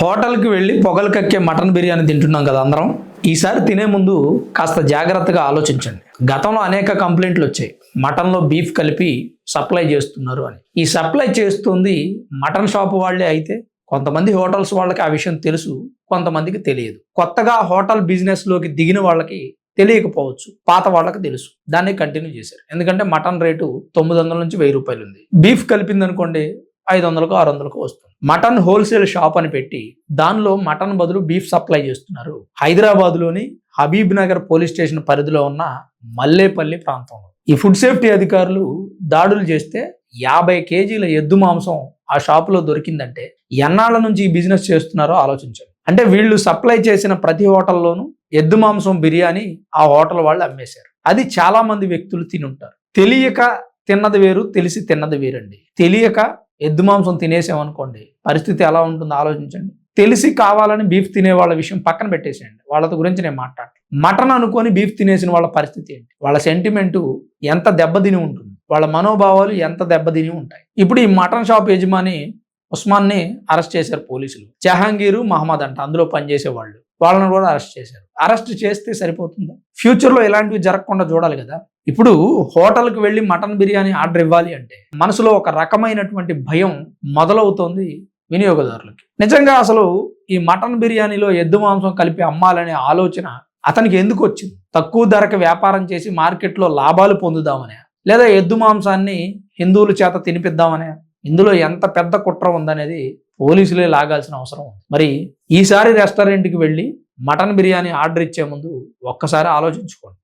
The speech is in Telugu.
హోటల్కి వెళ్ళి పొగలు కక్కే మటన్ బిర్యానీ తింటున్నాం కదా అందరం. ఈసారి తినే ముందు కాస్త జాగ్రత్తగా ఆలోచించండి. గతంలో అనేక కంప్లైంట్లు వచ్చాయి, మటన్లో బీఫ్ కలిపి సప్లై చేస్తున్నారు అని. ఈ సప్లై చేస్తుంది మటన్ షాప్ వాళ్ళే అయితే కొంతమంది హోటల్స్ వాళ్ళకి ఆ విషయం తెలుసు, కొంతమందికి తెలియదు. కొత్తగా హోటల్ బిజినెస్లోకి దిగిన వాళ్ళకి తెలియకపోవచ్చు, పాత వాళ్ళకి తెలుసు, దాన్ని కంటిన్యూ చేశారు. ఎందుకంటే మటన్ రేటు 900 నుంచి 1000 రూపాయలు ఉంది. బీఫ్ కలిపింది అనుకోండి 500కు 600కు వస్తుంది. మటన్ హోల్సేల్ షాప్ అని పెట్టి దానిలో మటన్ బదులు బీఫ్ సప్లై చేస్తున్నారు. హైదరాబాద్లోని హబీబ్ నగర్ పోలీస్ స్టేషన్ పరిధిలో ఉన్న మల్లేపల్లి ప్రాంతంలో ఈ ఫుడ్ సేఫ్టీ అధికారులు దాడులు చేస్తే 50 కేజీల ఎద్దు మాంసం ఆ షాపులో దొరికిందంటే ఎన్నాళ్ళ నుంచి ఈ బిజినెస్ చేస్తున్నారో ఆలోచించండి. అంటే వీళ్ళు సప్లై చేసిన ప్రతి హోటల్లోనూ ఎద్దు మాంసం బిర్యానీ ఆ హోటల్ వాళ్ళు అమ్మేశారు. అది చాలా మంది వ్యక్తులు తినుంటారు. తెలియక తిన్నది వేరు, తెలిసి తిన్నది వేరండి. తెలియక ఎద్దు మాంసం తినేసామనుకోండి పరిస్థితి ఎలా ఉంటుందో ఆలోచించండి. తెలిసి కావాలని బీఫ్ తినే వాళ్ళ విషయం పక్కన పెట్టేసేయండి, వాళ్ళ గురించి నేను మాట్లాడను. మటన్ అనుకొని బీఫ్ తినేసిన వాళ్ళ పరిస్థితి ఏంటి, వాళ్ళ సెంటిమెంటు ఎంత దెబ్బతిని ఉంటుంది, వాళ్ళ మనోభావాలు ఎంత దెబ్బతిని ఉంటాయి. ఇప్పుడు ఈ మటన్ షాప్ యజమాని ఉస్మాన్ని అరెస్ట్ చేశారు పోలీసులు. జహాంగీరు మహమ్మద్ అంట అందులో పనిచేసే వాళ్ళు, వాళ్ళని కూడా అరెస్ట్ చేశారు. అరెస్ట్ చేస్తే సరిపోతుందా? ఫ్యూచర్లో ఇలాంటివి జరగకుండా చూడాలి కదా. ఇప్పుడు హోటల్కి వెళ్ళి మటన్ బిర్యానీ ఆర్డర్ ఇవ్వాలి అంటే మనసులో ఒక రకమైనటువంటి భయం మొదలవుతోంది వినియోగదారులకి. నిజంగా అసలు ఈ మటన్ బిర్యానీలో ఎద్దు మాంసం కలిపి అమ్మాలనే ఆలోచన అతనికి ఎందుకు వచ్చింది? తక్కువ ధరకు వ్యాపారం చేసి మార్కెట్లో లాభాలు పొందుదామనే, లేదా ఎద్దు మాంసాన్ని హిందువుల చేత తినిపిద్దామనే? ఇందులో ఎంత పెద్ద కుట్ర ఉందనేది పోలీసులే లాగాల్సిన అవసరం ఉంది. మరి ఈసారి రెస్టారెంట్కి వెళ్ళి మటన్ బిర్యానీ ఆర్డర్ ఇచ్చే ముందు ఒక్కసారి ఆలోచించుకోండి.